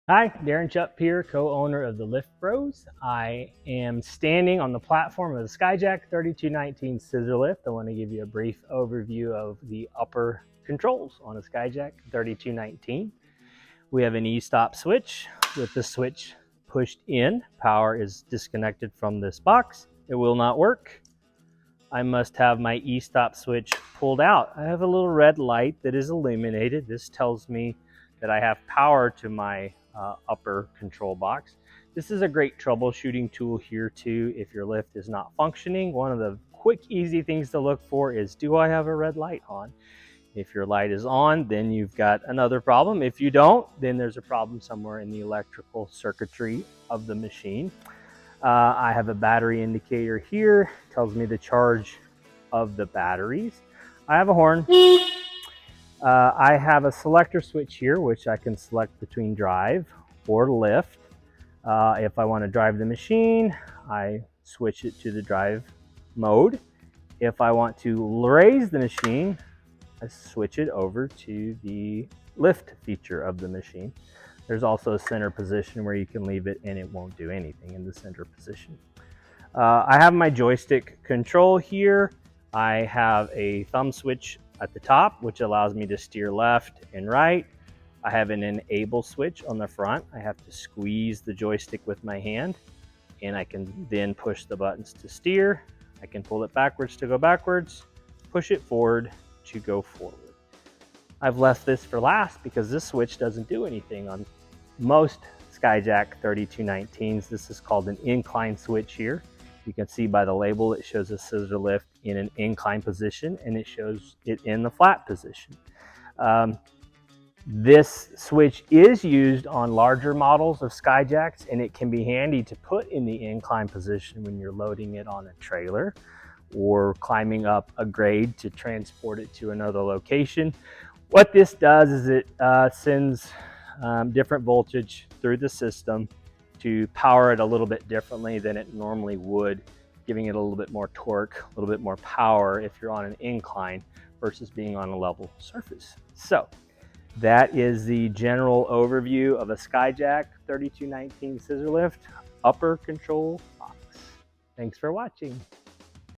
Hi, Darren Chupp here, co-owner of the Lift Bros. I am standing on the platform of the Skyjack 3219 Scissor Lift. I want to give you a brief overview of the upper controls on a Skyjack 3219. We have an e-stop switch. With the switch pushed in, power is disconnected from this box. It will not work. I must have my e-stop switch pulled out. I have a little red light that is illuminated. This tells me that I have power to my upper control box. This is a great troubleshooting tool here too. If your lift is not functioning, one of the quick, easy things to look for is, do I have a red light on? If your light is on, then you've got another problem. If you don't, then there's a problem somewhere in the electrical circuitry of the machine. I have a battery indicator here, tells me the charge of the batteries. I have a horn. I have a selector switch here, which I can select between drive or lift. If I want to drive the machine, I switch it to the drive mode. If I want to raise the machine, I switch it over to the lift feature of the machine. There's also a center position where you can leave it and it won't do anything in the center position. I have my joystick control here. I have a thumb switch at the top, which allows me to steer left and right. I have an enable switch on the front. I have to squeeze the joystick with my hand, and I can then push the buttons to steer. I can pull it backwards to go backwards, push it forward to go forward. I've left this for last because this switch doesn't do anything on most Skyjack 3219s. This is called an incline switch here. You can see by the label it shows a scissor lift in an incline position, and it shows it in the flat position. This switch is used on larger models of Skyjacks, and it can be handy to put in the incline position when you're loading it on a trailer or climbing up a grade to transport it to another location. What this does is it sends different voltage through the system to power it a little bit differently than it normally would, giving it a little bit more torque, a little bit more power if you're on an incline versus being on a level surface. So that is the general overview of a Skyjack 3219 Scissor Lift upper control box. Thanks for watching.